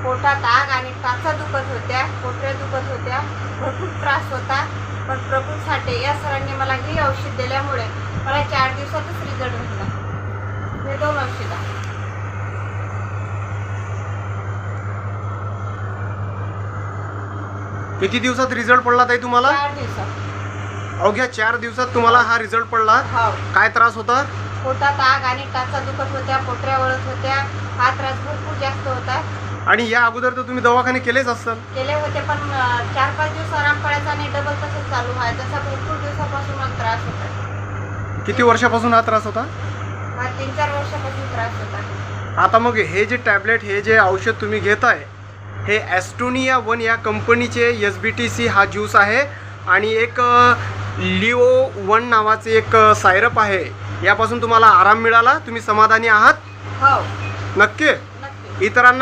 पोटात आग आणि टाचा दुखत होत्या, पोटऱ्या दुखत होत्या, भरपूर त्रास होता. पण प्रफुल्ल साठे या सरांनी मला ही औषध दिल्यामुळे मला 4 दिवसातच रिझल्ट भेटला. हे 2 औषधं. किती दिवसात रिझल्ट पडला ताई तुम्हाला? 4 दिवसात. अवघ्या 4 दिवसात तुम्हाला हा रिझल्ट पडला. हो. काय त्रास होता? पोटात आग आणि टाचा दुखत होत्या, पोटऱ्या वळत होत्या. हा त्रास भरपूर जास्त होता. आणि या अगोदर तर तुम्ही दवाखाने केलेच असतात. केले होते, पण 4-5 दिवस आराम पडायचा आणि डबल तसंच चालू व्हायचं. असा भरपूर दिवसापासून मला त्रास होता. किती वर्षापासून हा त्रास होता? हा 3-4 वर्षापासून त्रास होता. आता मग हे जे टॅबलेट, हे जे औषध तुम्ही घेताय, हे ॲस्टोनिया 1 या कंपनीचे SBTC हा ज्यूस आहे. आणि एक लिओ 1 नावाचे एक सायरप आहे. यापासून तुम्हाला आराम मिळाला? तुम्ही समाधानी आहात? हो, नक्की. नक्की. इतरांना